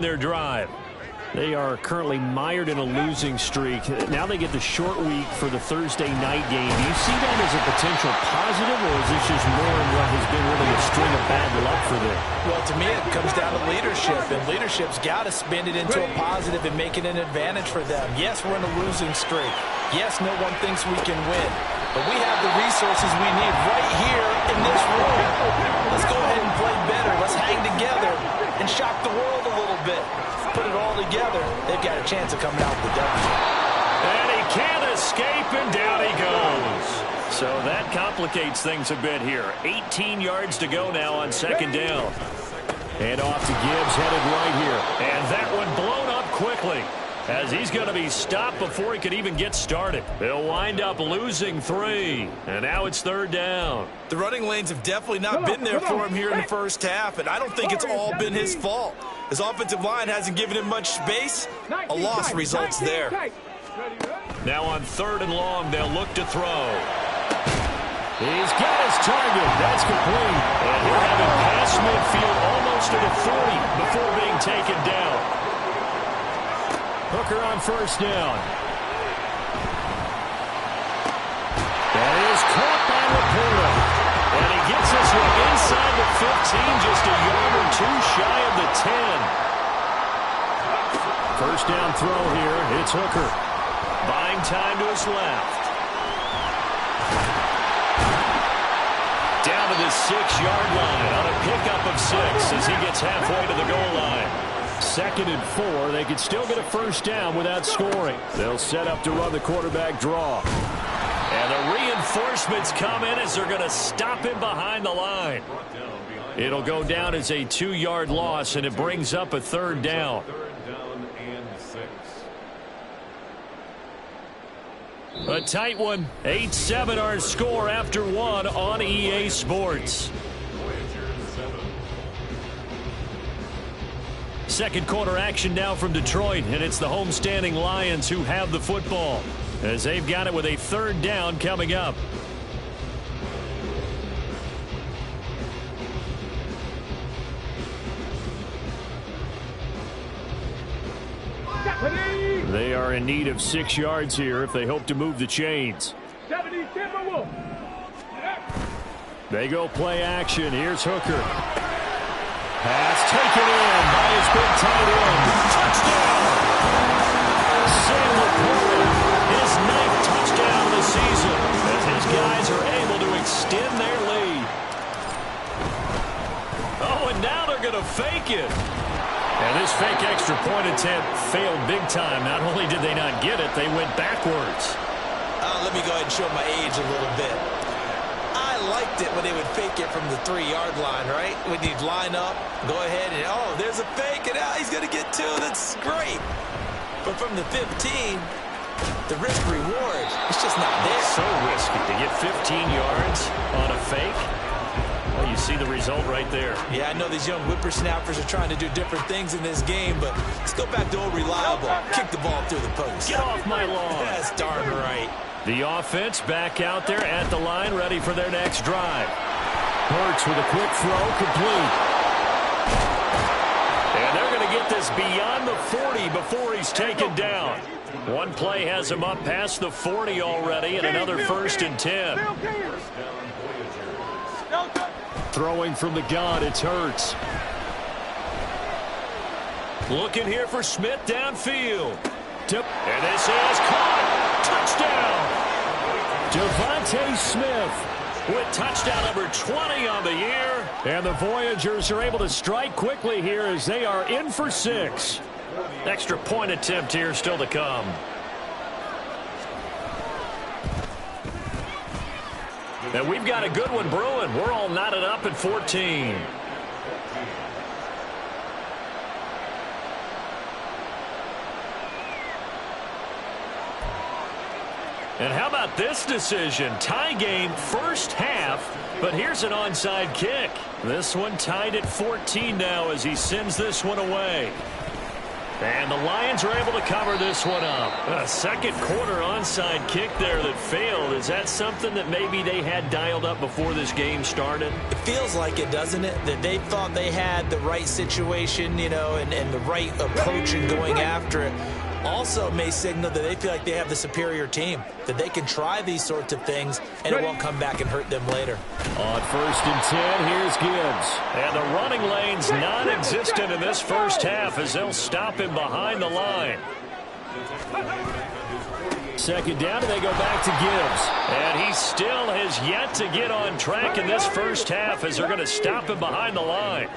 their drive. They are currently mired in a losing streak. Now they get the short week for the Thursday night game. Do you see that as a potential positive, or is this just more in what has been really a string of bad luck for them? Well, to me, it comes down to leadership, and leadership's got to spin it into a positive and make it an advantage for them. Yes, we're in a losing streak. Yes, no one thinks we can win, but we have the resources we need right here in this room. Let's go ahead and play better. Let's hang together and shock the world a little bit. Put it all together, they've got a chance of coming out with the W. And he can't escape, and down he goes. So that complicates things a bit here. 18 yards to go now on second down. And off to Gibbs, headed right here. And that one blown up quickly, as he's going to be stopped before he could even get started. They'll wind up losing 3. And now it's third down. The running lanes have definitely not been there for him here in the first half, and I don't think it's all been his fault. His offensive line hasn't given him much space. A loss results there. Now on third and long, they'll look to throw. He's got his target. That's complete. And he'll have it past midfield almost to the 40 before being taken down. Hooker on first down. That is caught by Laporta. And he gets this one inside the 15, just a yard or two shy of the 10. First down throw here. It's Hooker. Buying time to his left. Down to the 6-yard line on a pickup of 6 as he gets halfway to the goal line. Second and 4. They could still get a first down without scoring. They'll set up to run the quarterback draw. And the reinforcements come in as they're going to stop him behind the line. It'll go down as a 2-yard loss, and it brings up a third down. A tight one. 8-7 our score after 1 on EA Sports. Second quarter action now from Detroit, and it's the homestanding Lions who have the football, as they've got it with a third down coming up. They are in need of 6 yards here if they hope to move the chains. They go play action. Here's Hooker. Pass taken in by his big tight end. Touchdown! Sam Laporta, his 9th touchdown of the season, as his guys are able to extend their lead. Oh, and now they're going to fake it. And this fake extra point attempt failed big time. Not only did they not get it, they went backwards. Let me go ahead and show my age a little bit. I liked it when they would fake it from the 3-yard line, right? When you'd line up, go ahead and, oh, there's a fake, and now he's going to get 2. That's great. But from the 15, the risk-reward, it's just not there. So risky to get 15 yards on a fake. Well, you see the result right there. Yeah, I know these young whippersnappers are trying to do different things in this game, but let's go back to old reliable. Kick the ball through the post. Get off my lawn. That's darn right. The offense back out there at the line, ready for their next drive. Hurts with a quick throw, complete. And they're going to get this beyond the 40 before he's taken down. One play has him up past the 40 already, and another first and 10. Throwing from the gun, it's Hurts. Looking here for Smith downfield. And this is caught. Touchdown. Devontae Smith with touchdown number 20 on the year. And the Voyagers are able to strike quickly here as they are in for 6. Extra point attempt here still to come. And we've got a good one brewing. We're all knotted up at 14. And how about this decision? Tie game first half, but here's an onside kick. This one tied at 14 now as he sends this one away. And the Lions are able to cover this one up. A second quarter onside kick there that failed. Is that something that maybe they had dialed up before this game started? It feels like it, doesn't it? That they thought they had the right situation, you know, and the right approach in going after it. Also may signal that they feel like they have the superior team, that they can try these sorts of things and it won't come back and hurt them later. On 1st and 10, here's Gibbs. And the running lane's non-existent in this first half as they'll stop him behind the line. Second down, and they go back to Gibbs. And he still has yet to get on track in this first half as they're going to stop him behind the line.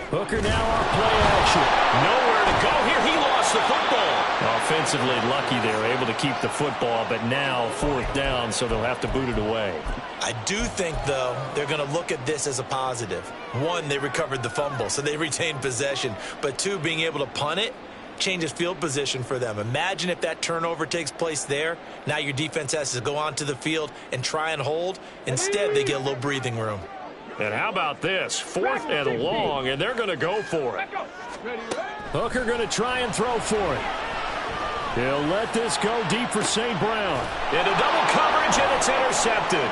Hooker now on play action. Nowhere to go here. He lost the football. Offensively lucky they were able to keep the football, but now 4th down, so they'll have to boot it away. I do think, though, they're going to look at this as a positive. One, they recovered the fumble, so they retained possession. But two, being able to punt it changes field position for them. Imagine if that turnover takes place there. Now your defense has to go onto the field and try and hold. Instead, they get a little breathing room. And how about this? 4th and long, and they're going to go for it. Hooker going to try and throw for it. He'll let this go deep for St. Brown. Into double coverage, and it's intercepted.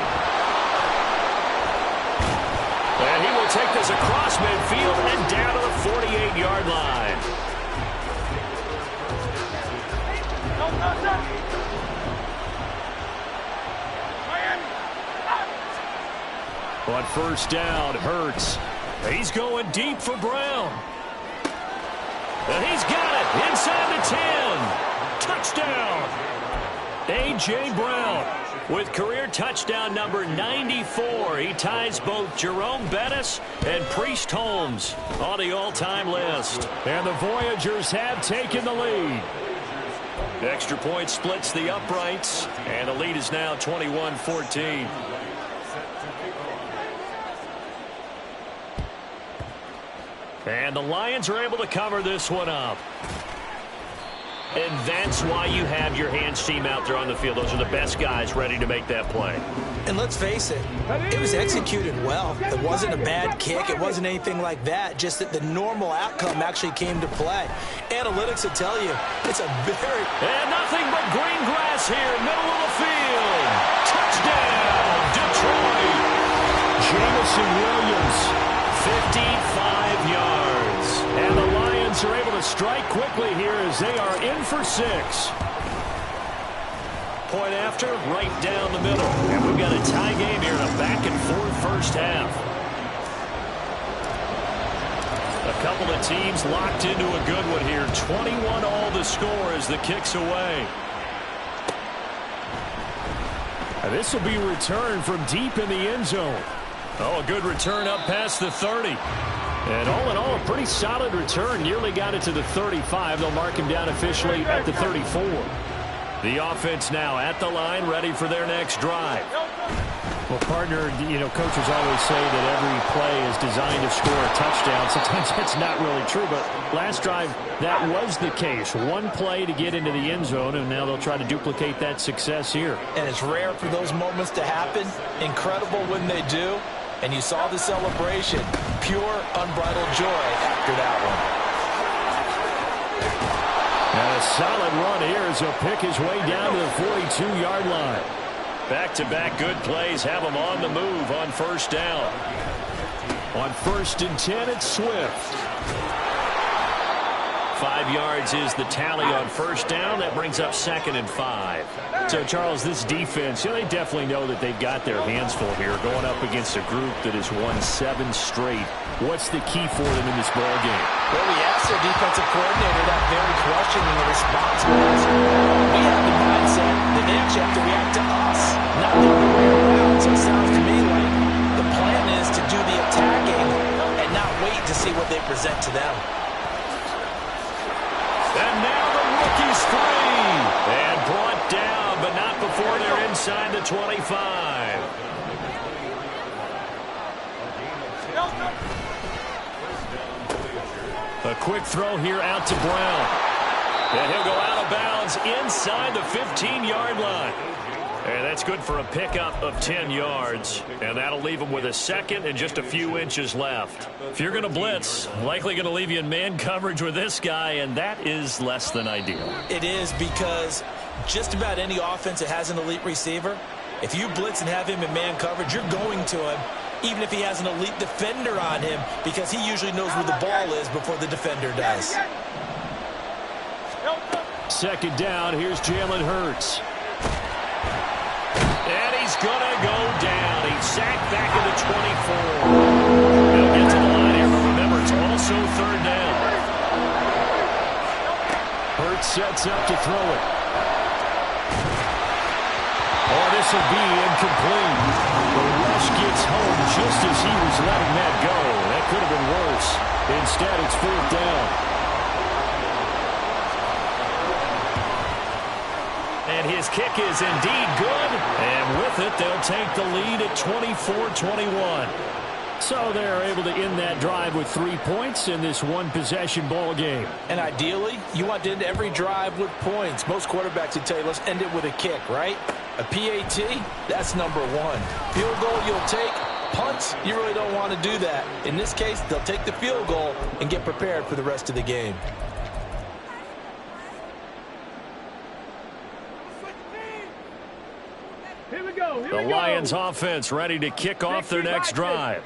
And he will take this across midfield and down to the 48-yard line. On 1st down, Hurts. He's going deep for Brown. And he's got it inside the 10. Touchdown. A.J. Brown with career touchdown number 94. He ties both Jerome Bettis and Priest Holmes on the all-time list. And the Voyagers have taken the lead. Extra point splits the uprights, and the lead is now 21-14. And the Lions are able to cover this one up. And that's why you have your hands team out there on the field. Those are the best guys ready to make that play. And let's face it, it was executed well. It wasn't a bad kick. It wasn't anything like that. Just that the normal outcome actually came to play. Analytics will tell you it's a very... And nothing but green grass here, middle of the field. Touchdown, Detroit. Jamison Williams, 55 yards. And the Lions are able to strike quickly here as they are in for 6. Point after, right down the middle. And we've got a tie game here in a back-and-forth first half. A couple of teams locked into a good one here. 21 all the score as the kick's away. And this will be returned from deep in the end zone. Oh, a good return up past the 30. And all in all, a pretty solid return. Nearly got it to the 35. They'll mark him down officially at the 34. The offense now at the line, ready for their next drive. Well, partner, you know, coaches always say that every play is designed to score a touchdown. Sometimes that's not really true, but last drive, that was the case. One play to get into the end zone, and now they'll try to duplicate that success here. And it's rare for those moments to happen. Incredible when they do. And you saw the celebration. Pure, unbridled joy after that one. And a solid run here as he'll pick his way down to the 42-yard line. Back-to-back good plays have him on the move on 1st down. On 1st and 10, it's Swift. 5 yards is the tally on 1st down. That brings up 2nd and 5. So, Charles, this defense, you know, they definitely know that they've got their hands full here going up against a group that has won 7 straight. What's the key for them in this ball game? Well, we asked their defensive coordinator that very question, and the response was, we have the mindset that they actually have to react to us, not the other way around. So it sounds to me like the plan is to do the attacking and not wait to see what they present to them. And now the rookie's free. And brought down, but not before they're inside the 25. A quick throw here out to Brown. And he'll go out of bounds inside the 15-yard line. And that's good for a pickup of 10 yards. And that'll leave him with a second and just a few inches left. If you're going to blitz, likely going to leave you in man coverage with this guy, and that is less than ideal. It is, because just about any offense that has an elite receiver, if you blitz and have him in man coverage, you're going to him, even if he has an elite defender on him, because he usually knows where the ball is before the defender does. Second down, here's Jalen Hurts. And he's going to go down. He's sacked back at the 24. He'll get to the line here, but remember, it's also third down. Hurts sets up to throw it. Oh, this will be incomplete. The rush gets home just as he was letting that go. That could have been worse. Instead, it's fourth down. And his kick is indeed good. And with it, they'll take the lead at 24-21. So they're able to end that drive with 3 points in this one-possession ball game. And ideally, you want to end every drive with points. Most quarterbacks would tell you, let's end it with a kick, right? A PAT, that's number one. Field goal you'll take. Punts, you really don't want to do that. In this case, they'll take the field goal and get prepared for the rest of the game. The Lions offense ready to kick off their next drive.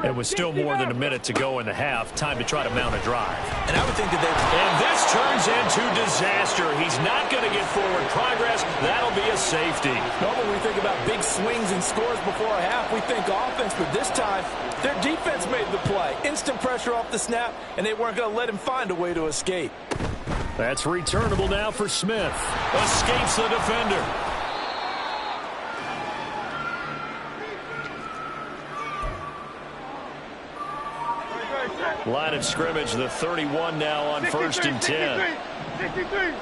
It was still more than a minute to go in the half. Time to try to mount a drive. And I would think that and this turns into disaster. He's not going to get forward progress. That'll be a safety. Normally we think about big swings and scores before a half. We think offense, but this time their defense made the play. Instant pressure off the snap, and they weren't going to let him find a way to escape. That's returnable now for Smith. Escapes the defender. Line of scrimmage, the 31 now on 1st and 10. 63.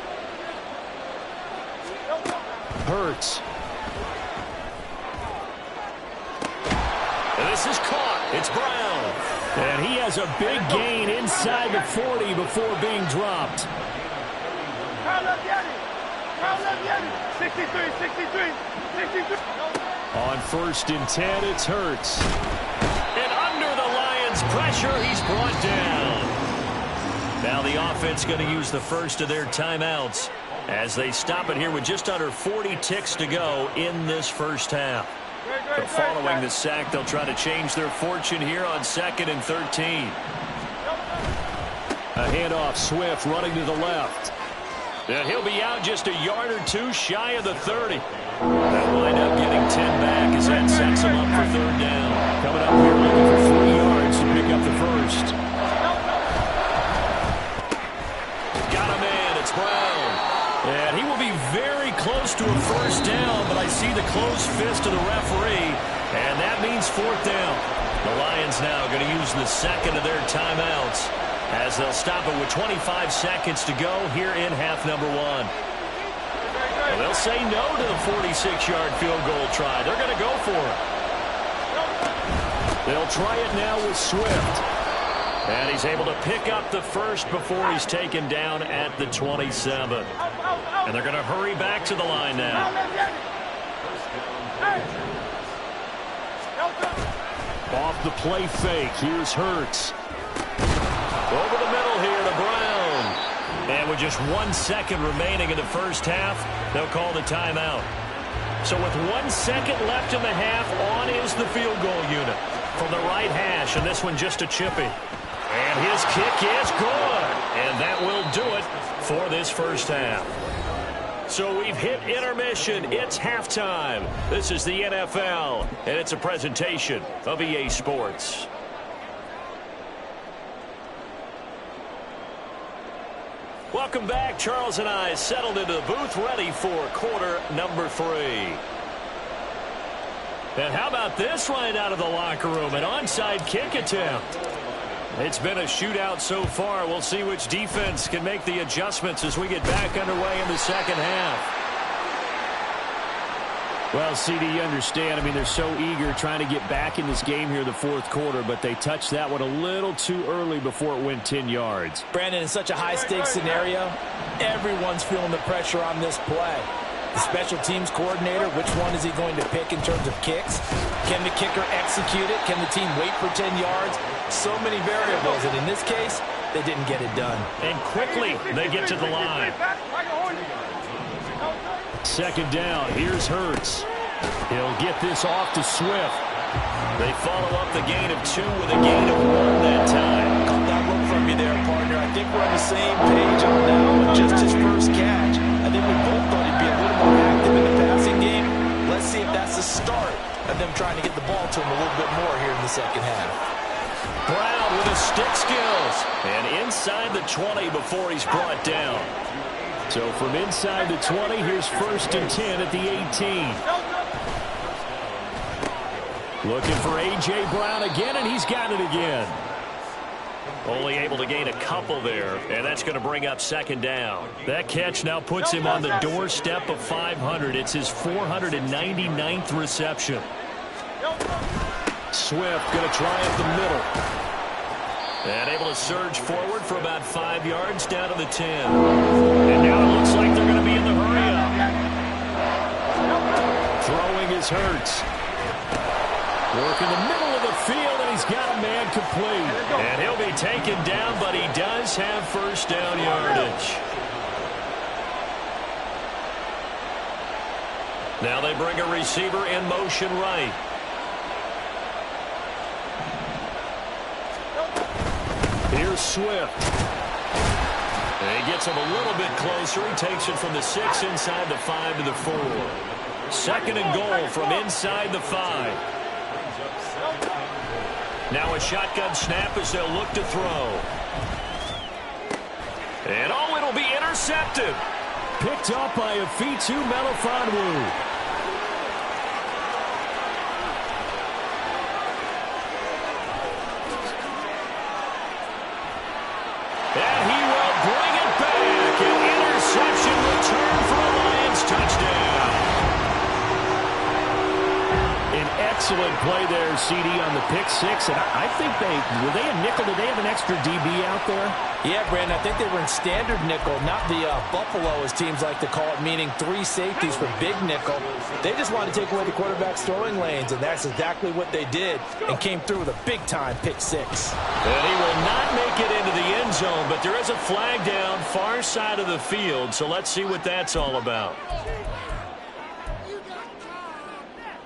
Hurts. And this is caught. It's Brown. And he has a big gain inside the 40 before being dropped. 63. On 1st and 10, it's Hurts. And under the Lions' pressure, he's brought down. Now the offense going to use the first of their timeouts as they stop it here with just under 40 ticks to go in this first half. But following the sack, they'll try to change their fortune here on 2nd and 13. A handoff, Swift running to the left. And he'll be out just a yard or two shy of the 30. They'll wind up getting 10 back as that sets them up for third down. Coming up here looking for 3 yards to pick up the first. Got a man, it's Brown. And he will be very close to a first down, but I see the closed fist of the referee, and that means fourth down. The Lions now going to use the second of their timeouts as they'll stop it with 25 seconds to go here in half number one. Well, they'll say no to the 46-yard field goal try. They're going to go for it. They'll try it now with Swift. And he's able to pick up the first before he's taken down at the 27. And they're going to hurry back to the line now. Off the play fake, here's Hurts. Over the middle here to Brown. And with just 1 second remaining in the first half, they'll call the timeout. So with 1 second left in the half, on is the field goal unit from the right hash, and this one just a chippy. And his kick is good. And that will do it for this first half. So we've hit intermission. It's halftime. This is the NFL, and it's a presentation of EA Sports. Welcome back. Charles and I settled into the booth ready for quarter number 3. And how about this right out of the locker room? An onside kick attempt. It's been a shootout so far. We'll see which defense can make the adjustments as we get back underway in the second half. Well, CD, you understand. I mean, they're so eager trying to get back in this game here in the fourth quarter, but they touched that one a little too early before it went 10 yards. Brandon, in such a high-stakes scenario, everyone's feeling the pressure on this play. The special teams coordinator, which one is he going to pick in terms of kicks? Can the kicker execute it? Can the team wait for 10 yards? So many variables, and in this case, they didn't get it done. And quickly, they get to the line. Second down, here's Hurts. He'll get this off to Swift. They follow up the gain of 2 with a gain of 1 that time. Caught that look from you there, partner. I think we're on the same page on that one. Just his first catch. I think we both thought he'd be a little more active in the passing game. Let's see if that's the start of them trying to get the ball to him a little bit more here in the second half. Brown with his stick skills. And inside the 20 before he's brought down. So from inside the 20, here's 1st and 10 at the 18. Looking for A.J. Brown again, and he's got it again. Only able to gain a couple there, and that's going to bring up 2nd down. That catch now puts him on the doorstep of 500. It's his 499th reception. Swift going to try up the middle. And able to surge forward for about 5 yards down to the 10. And now it looks like they're going to be in the hurry-up. Throwing is Hurts. Work in the middle of the field, and he's got a man complete. And he'll be taken down, but he does have 1st down yardage. Now they bring a receiver in motion right. Here's Swift. And he gets him a little bit closer. He takes it from the 6 inside the 5 to the 4. 2nd and goal from inside the 5. Now a shotgun snap as they'll look to throw. And oh, it'll be intercepted. Picked up by Afitu Melifonwu. And he will bring it back. An interception return for a Lions touchdown. An excellent play there, CD, on the pick 6. And I think were they a nickel? Did they have an extra DB out there? Yeah, Brandon, I think they were in standard nickel, not the Buffalo, as teams like to call it, meaning 3 safeties for big nickel. They just wanted to take away the quarterback's throwing lanes, and that's exactly what they did, and came through with a big-time pick 6. And he will not make it into the end zone, but there is a flag down far side of the field, so let's see what that's all about.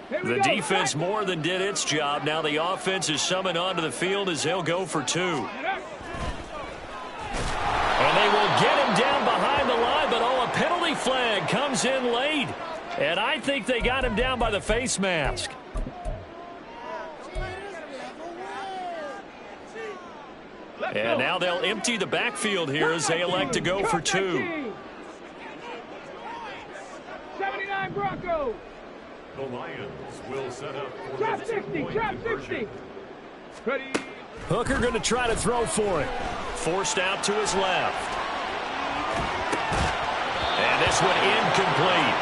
The defense more than did its job. Now the offense is summoned onto the field as they'll go for 2. And they will get him down behind the line, but oh, a penalty flag comes in late. And I think they got him down by the face mask. And now they'll empty the backfield here as they elect to go for 2. 79 Broncos. The Lions will set up for Trap 60, trap 60. Ready. Hooker going to try to throw for it. Forced out to his left. And this one incomplete.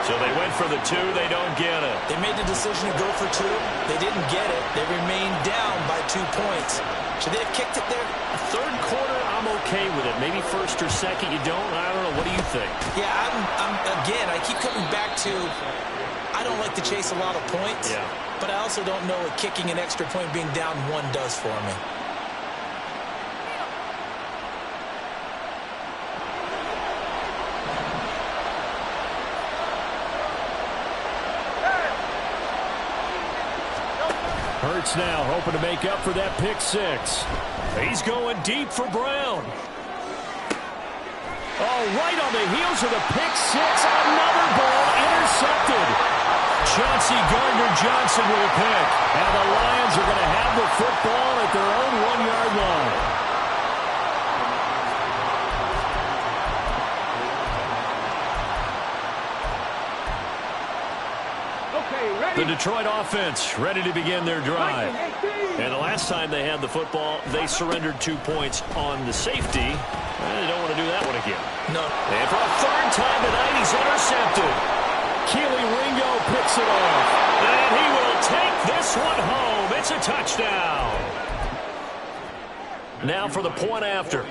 So they went for the 2. They don't get it. They made the decision to go for 2. They didn't get it. They remained down by 2 points. Should they have kicked it there? Third quarter, I'm okay with it. Maybe 1st or 2nd, you don't. I don't know. What do you think? Yeah, again, I keep coming back to, I don't like to chase a lot of points. Yeah. But I also don't know what kicking an extra point being down 1 does for me. Hurts now hoping to make up for that pick 6. He's going deep for Brown. Oh, right on the heels of the pick 6. Another ball intercepted. Chauncey Gardner-Johnson with a pick. And the Lions are going to have the football at their own 1-yard line. The Detroit offense ready to begin their drive. And the last time they had the football, they surrendered 2 points on the safety. They don't want to do that one again. No. And for a 3rd time tonight, he's intercepted. Keely Ringo picks it off. And he will take this one home. It's a touchdown. Now for the point after.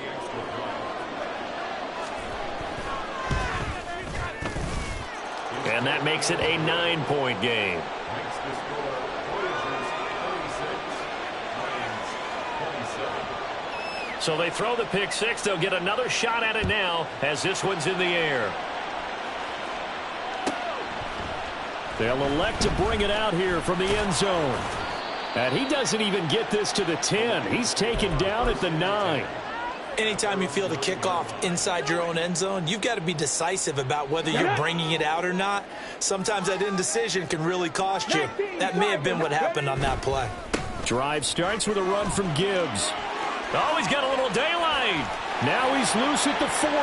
And that makes it a 9-point game. Makes the score Voyagers 36, Lions 27. So they throw the pick six. They'll get another shot at it now as this one's in the air. They'll elect to bring it out here from the end zone. And he doesn't even get this to the 10. He's taken down at the 9. Anytime you feel the kickoff inside your own end zone, you've got to be decisive about whether you're bringing it out or not. Sometimes that indecision can really cost you. That may have been what happened on that play. Drive starts with a run from Gibbs. Oh, he's got a little daylight. Now he's loose at the 40.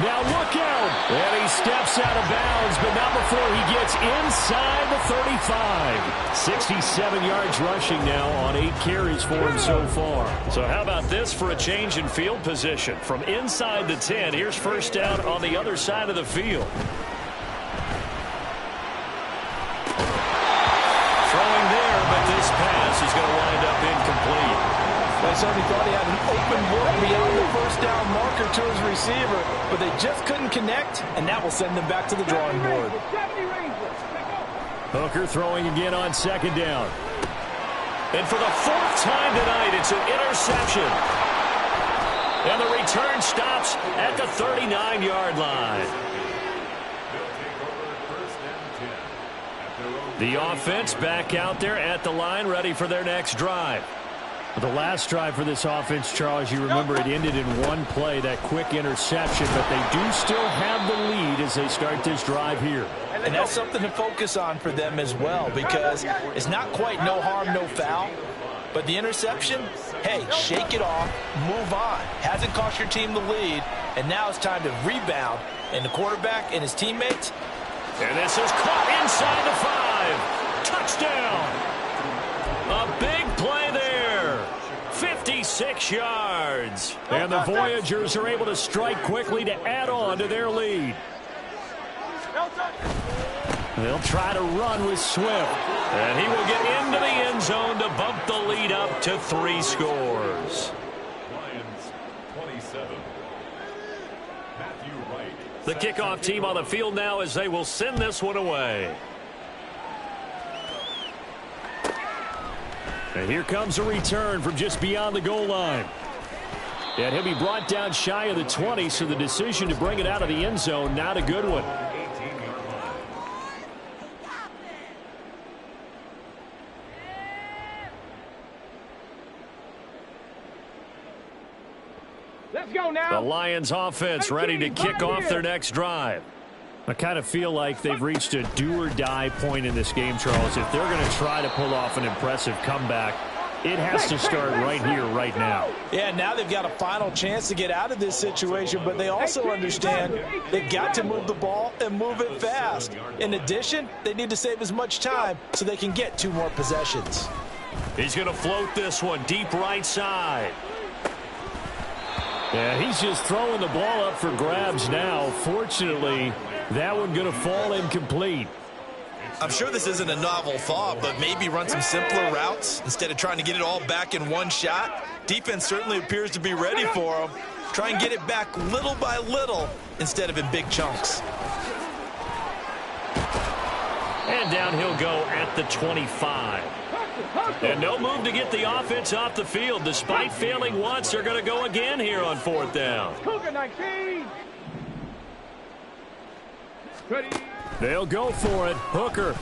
Now look out. And he steps out of bounds, but not before he gets inside the 35. 67 yards rushing now on 8 carries for him so far. So how about this for a change in field position? From inside the 10, here's first down on the other side of the field. Throwing there, but this pass is going to wind up incomplete. They certainly thought he had an open look beyond the first down marker to his receiver, but they just couldn't connect, and that will send them back to the drawing board. Hooker throwing again on second down. And for the 4th time tonight, it's an interception. And the return stops at the 39-yard line. The offense back out there at the line, ready for their next drive. The last drive for this offense, Charles, you remember it ended in one play, that quick interception, but they do still have the lead as they start this drive here. And that's something to focus on for them as well, because it's not quite no harm, no foul, but the interception, hey, shake it off, move on. Hasn't cost your team the lead, and now it's time to rebound, and the quarterback and his teammates. And this is caught inside the 5. Touchdown! A big play there. 56 yards. And the Voyagers are able to strike quickly to add on to their lead. They'll try to run with Swift. And he will get into the end zone to bump the lead up to 3 scores. Lions 27. Matthew Wright. The kickoff team on the field now as they will send this one away. And here comes a return from just beyond the goal line. And he'll be brought down shy of the 20, so the decision to bring it out of the end zone, not a good one. Let's go now. The Lions offense ready to kick off their next drive. I kind of feel like they've reached a do-or-die point in this game, Charles. If they're going to try to pull off an impressive comeback, it has to start right here, right now. Yeah, now they've got a final chance to get out of this situation, but they also understand they've got to move the ball and move it fast. In addition, they need to save as much time so they can get 2 more possessions. He's going to float this one deep right side. Yeah, he's just throwing the ball up for grabs now. Fortunately, that one going to fall incomplete. I'm sure this isn't a novel thought, but maybe run some simpler routes instead of trying to get it all back in one shot. Defense certainly appears to be ready for him. Try and get it back little by little instead of in big chunks. And down he'll go at the 25. And no move to get the offense off the field. Despite failing once, they're going to go again here on 4th down. Cougar 19. Ready. They'll go for it. Hooker.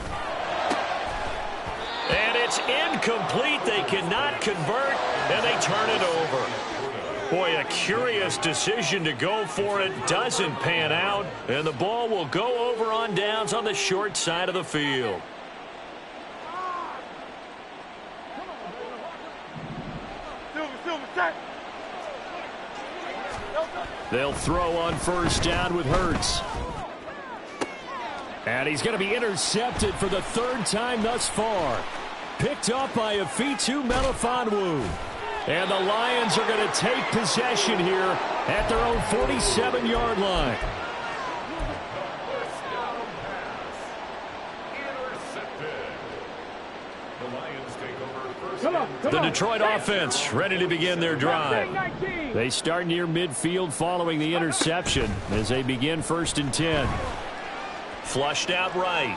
And it's incomplete. They cannot convert, and they turn it over. Boy, a curious decision to go for it. Doesn't pan out, and the ball will go over on downs on the short side of the field. They'll throw on first down with Hurts. And he's going to be intercepted for the 3rd time thus far. Picked up by Afitu Melifonwu. And the Lions are going to take possession here at their own 47-yard line. The Detroit offense ready to begin their drive. They start near midfield following the interception as they begin 1st and 10. Flushed out right.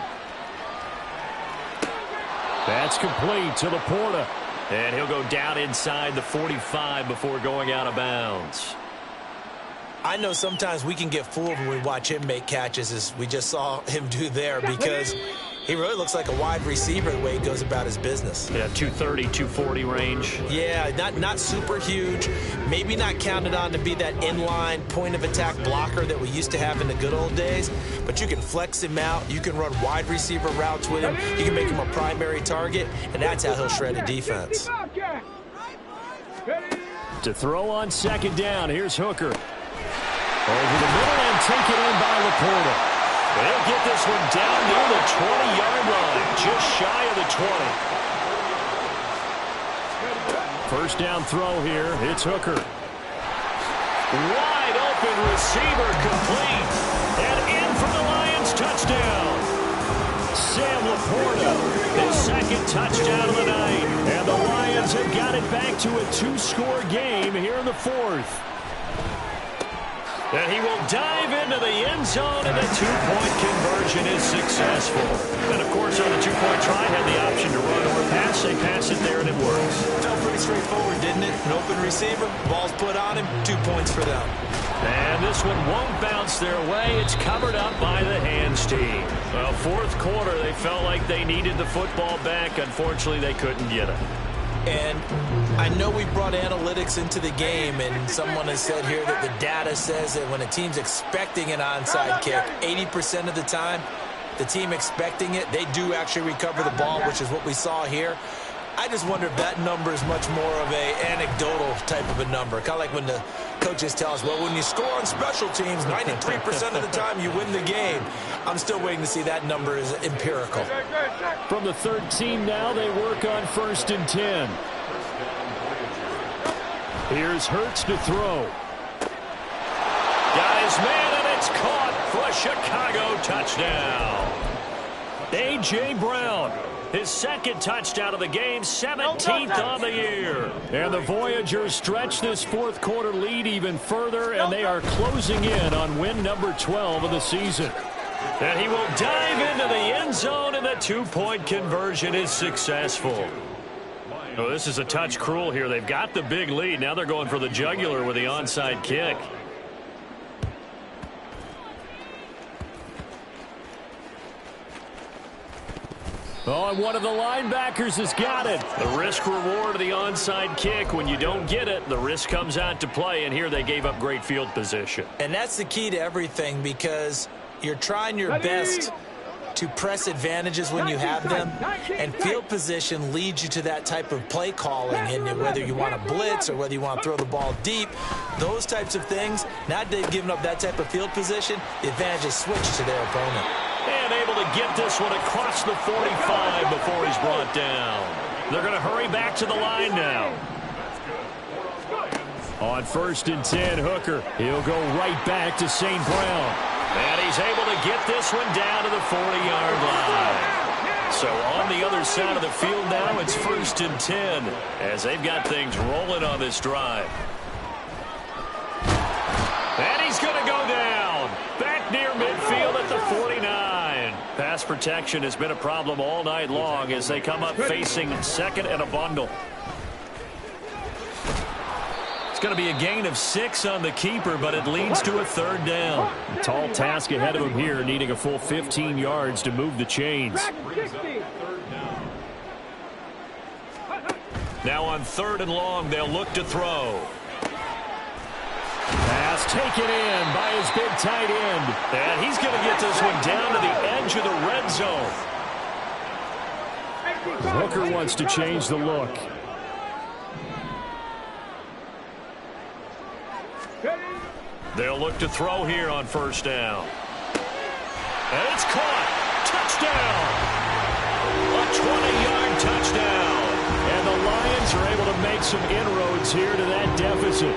That's complete to Laporta. And he'll go down inside the 45 before going out of bounds. I know sometimes we can get fooled when we watch him make catches, as we just saw him do there, because he really looks like a wide receiver the way he goes about his business. Yeah, 230, 240 range. Yeah, not super huge. Maybe not counted on to be that inline point-of-attack blocker that we used to have in the good old days, but you can flex him out. You can run wide receiver routes with him. You can make him a primary target, and that's how he'll shred a defense. To throw on second down, here's Hooker. Over the middle and taken in by Laporta. They'll get this one down near the 20-yard line, just shy of the 20. First down throw here. It's Hooker. Wide open receiver complete. And in for the Lions touchdown. Sam Laporta, his second touchdown of the night. And the Lions have got it back to a two-score game here in the fourth. And he will dive into the end zone, and the two-point conversion is successful. And, of course, on the two-point try, had the option to run or pass. They pass it there, and it works. Felt pretty straightforward, didn't it? An open receiver, ball's put on him, 2 points for them. And this one won't bounce their way. It's covered up by the hands team. Well, fourth quarter, they felt like they needed the football back. Unfortunately, they couldn't get it. And I know we brought analytics into the game, and someone has said here that the data says that when a team's expecting an onside kick, 80% of the time, the team expecting it, they do actually recover the ball, which is what we saw here. I just wonder if that number is much more of a anecdotal type of a number. Kind of like when the coaches tell us, well, when you score on special teams, 93% of the time you win the game. I'm still waiting to see that number is empirical. From the 13 now, they work on 1st and 10. Here's Hurts to throw. Got his man, and it's caught for a Chicago touchdown. A.J. Brown, his second touchdown of the game, 17th on the year. And the Voyagers stretch this fourth quarter lead even further, and they are closing in on win number 12 of the season. And he will dive into the end zone, and the two-point conversion is successful. Oh, this is a touch cruel here. They've got the big lead. Now they're going for the jugular with the onside kick. Oh, and one of the linebackers has got it. The risk-reward of the onside kick. When you don't get it, the risk comes out to play, and here they gave up great field position. And that's the key to everything, because you're trying your best to press advantages when you have them, and field position leads you to that type of play calling. And whether you want to blitz or whether you want to throw the ball deep, those types of things, now they've given up that type of field position, the advantage is switched to their opponent. And able to get this one across the 45 before he's brought down. They're going to hurry back to the line now. On 1st and 10, Hooker. He'll go right back to St. Brown. And he's able to get this one down to the 40-yard line. So on the other side of the field now, it's 1st and 10 as they've got things rolling on this drive. And he's going to go down. Back near midfield at the 49. Pass protection has been a problem all night long as they come up facing second and a bundle. It's going to be a gain of 6 on the keeper, but it leads to a 3rd down. A tall task ahead of him here, needing a full 15 yards to move the chains. Now on 3rd and long, they'll look to throw. Pass taken in by his big tight end. And he's going to get this one down to the edge of the red zone. Hooker wants to change the look. They'll look to throw here on 1st down. And it's caught. Touchdown. A 20-yard touchdown. And the Lions are able to make some inroads here to that deficit.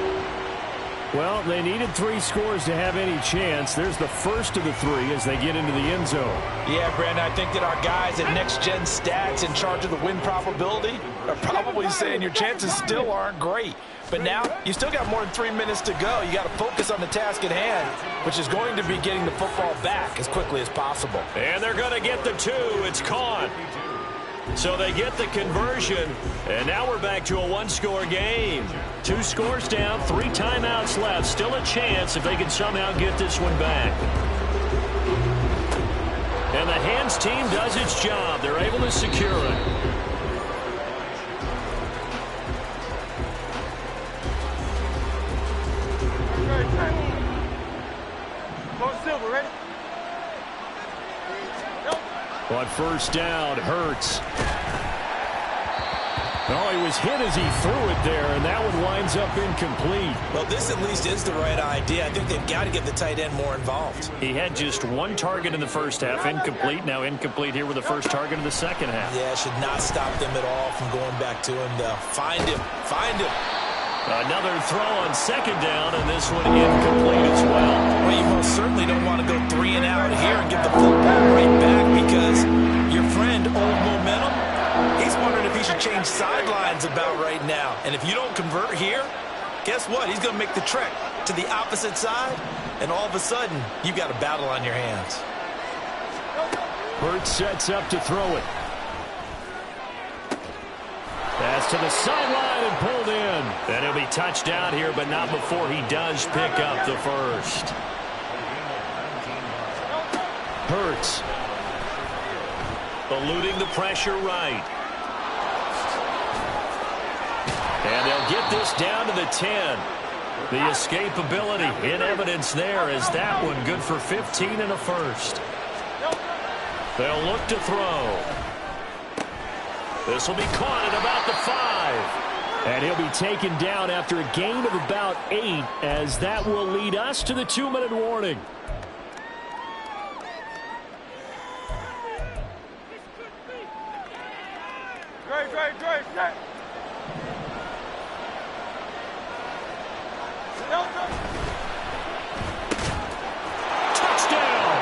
Well, they needed 3 scores to have any chance. There's the first of the 3 as they get into the end zone. Yeah, Brandon, I think that our guys at Next Gen Stats in charge of the win probability are probably saying your chances still aren't great. But now, you still got more than 3 minutes to go. You got to focus on the task at hand, which is going to be getting the football back as quickly as possible. And they're going to get the 2. It's caught. So they get the conversion, and now we're back to a one-score game. 2 scores down, 3 timeouts left. Still a chance if they can somehow get this one back. And the hands team does its job. They're able to secure it. Silver, ready? On first down, Hurts. Oh, he was hit as he threw it there, and that one winds up incomplete. Well, this at least is the right idea. I think they've got to get the tight end more involved. He had just 1 target in the first half, incomplete. Now incomplete here with the first target in the second half. Yeah, should not stop them at all from going back to him, though. Find him. Find him. Another throw on second down, and this one incomplete as well. Well, you most certainly don't want to go 3 and out here and give the football right back because your friend, Old Momentum, he's wondering if he should change sidelines about right now. And if you don't convert here, guess what? He's going to make the trek to the opposite side, and all of a sudden, you've got a battle on your hands. Hurts sets up to throw it. Pass to the sideline and pulled in. And he'll be touched down here, but not before he does pick up the first. Hurts. Eluding the pressure right. And they'll get this down to the 10. The escapability in evidence there is that one good for 15 and a first. They'll look to throw. This will be caught at about the 5. And he'll be taken down after a gain of about 8, as that will lead us to the 2-minute warning. Great. Touchdown!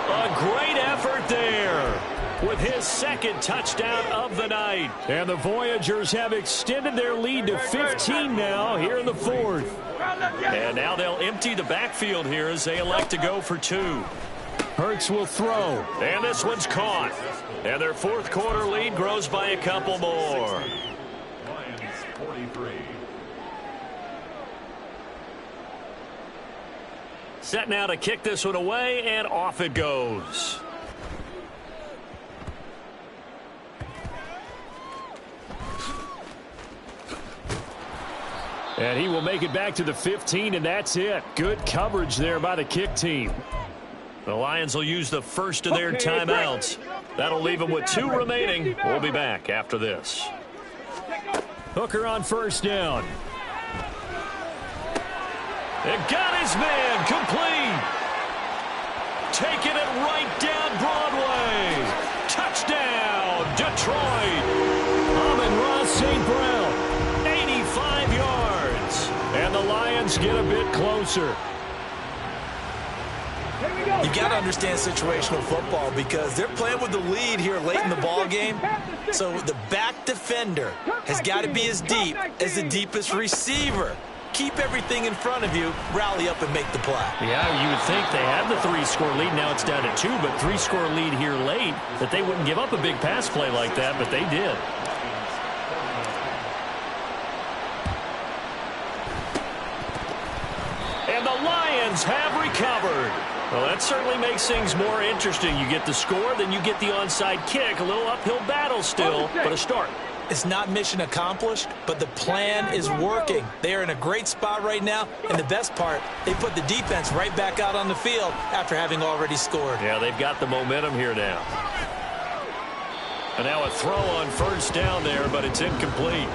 A great effort there with his second touchdown of the night. And the Voyagers have extended their lead to 15 now here in the 4th. And now they'll empty the backfield here as they elect to go for 2. Hurts will throw. And this one's caught. And their 4th quarter lead grows by a couple more. Lions 43. Set now to kick this one away, and off it goes. And he will make it back to the 15, and that's it. Good coverage there by the kick team. The Lions will use the first of their timeouts. That'll leave them with 2 remaining. We'll be back after this. Hooker on first down. And got his man complete. Taking it right down Broadway. Touchdown, Detroit. Amon-Ra St. Brown, 85 yards. And the Lions get a bit closer. You've got to understand situational football because they're playing with the lead here late in the ball game. So the back defender has got to be as deep as the deepest receiver. Keep everything in front of you, rally up and make the play. Yeah, you would think they had the 3-score lead. Now it's down to 2, but 3-score lead here late, that they wouldn't give up a big pass play like that, but they did. And the Lions have recovered. Well, that certainly makes things more interesting. You get the score, then you get the onside kick. A little uphill battle still, but a start. It's not mission accomplished, but the plan is working. They are in a great spot right now, and the best part, they put the defense right back out on the field after having already scored. Yeah, they've got the momentum here now. And now a throw on first down there, but it's incomplete.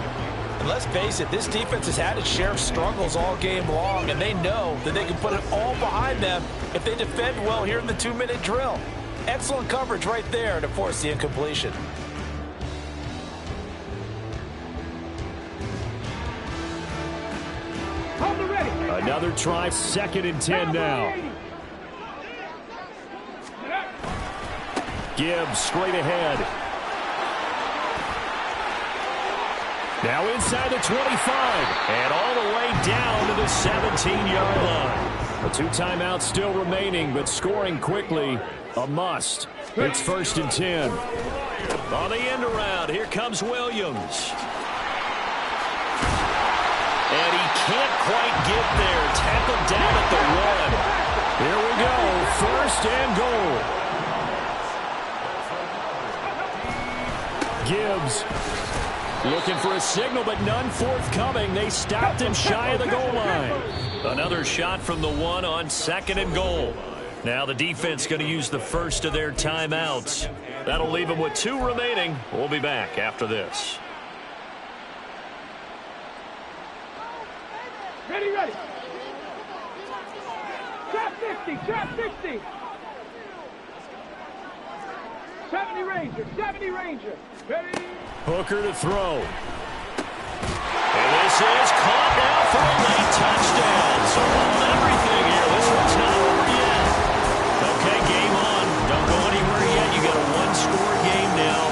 And let's face it, this defense has had its share of struggles all game long, and they know that they can put it all behind them if they defend well here in the 2-minute drill. Excellent coverage right there to force the incompletion. Another try, 2nd and 10 now. Gibbs straight ahead. Now inside the 25 and all the way down to the 17-yard line. The 2 timeouts still remaining, but scoring quickly, a must. It's 1st and 10. On the end around, here comes Williams. And he can't quite get there. Tackled down at the 1. Here we go, 1st and goal. Gibbs looking for a signal, but none forthcoming. They stopped him shy of the goal line. Another shot from the 1 on 2nd and goal. Now the defense going to use the first of their timeouts. That'll leave them with 2 remaining. We'll be back after this. Ready, ready. Trap 60, trap 60. 70 Ranger, 70 Ranger. Ready. Hooker to throw. And this is caught now for a late touchdown. So hold everything here. This one's not over yet. Okay, game on. Don't go anywhere yet. You got a 1-score game now.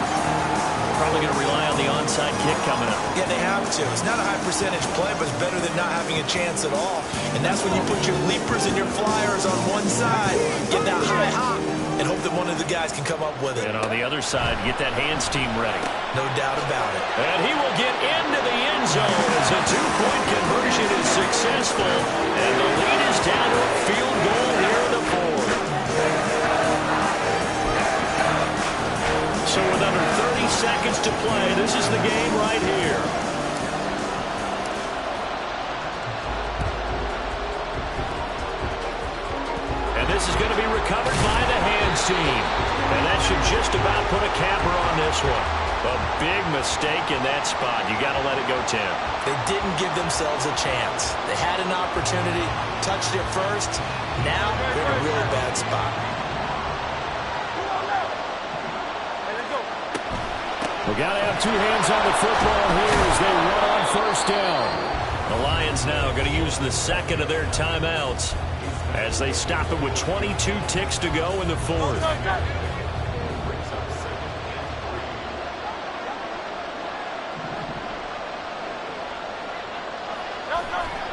Probably going to rely on the onside kick coming up. Yeah, they have to. It's not a high percentage play, but it's better than not having a chance at all. And that's when you put your leapers and your flyers on one side, get that high hop, and hope that one of the guys can come up with it. And on the other side, get that hands team ready. No doubt about it. And he will get into the end zone as a 2-point conversion is successful. And the lead is down to a field goal here in the 4th. So with under 30 seconds to play, this is the game right here. And this is going to be recovered by the hands team. And that should just about put a capper on this one. A big mistake in that spot. You got to let it go, Tim. They didn't give themselves a chance. They had an opportunity, touched it first. Now they're in a really bad spot. We got to have 2 hands on the football here as they run on 1st down. The Lions now going to use the 2nd of their timeouts as they stop it with 22 ticks to go in the 4th.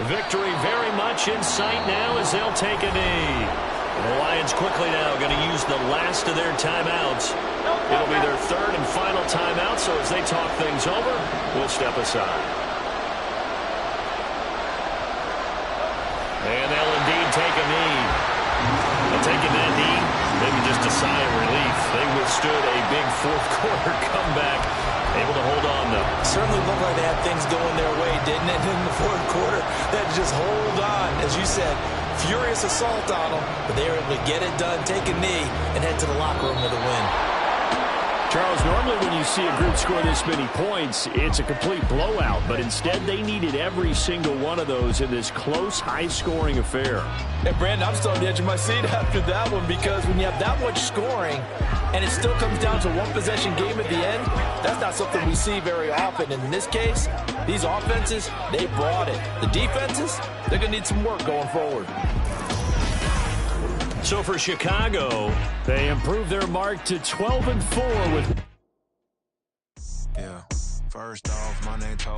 Victory very much in sight now as they'll take a knee. And the Lions quickly now going to use the last of their timeouts. It'll be their 3rd and final timeout, so as they talk things over, we'll step aside. And they'll indeed take a knee. But taking that knee, maybe just a sigh of relief. They withstood a big 4th-quarter comeback. Able to hold on, though. Certainly looked like they had things going their way, didn't it? In the 4th quarter, they had to just hold on. As you said, furious assault on them, but they were able to get it done, take a knee, and head to the locker room with a win. Charles, normally when you see a group score this many points, it's a complete blowout. But instead, they needed every single one of those in this close, high-scoring affair. Hey, Brandon, I'm still on the edge of my seat after that one because when you have that much scoring and it still comes down to 1-possession game at the end, that's not something we see very often. And in this case, these offenses, they brought it. The defenses, they're going to need some work going forward. So for Chicago, they improved their mark to 12-4 with... Yeah, first off, my name told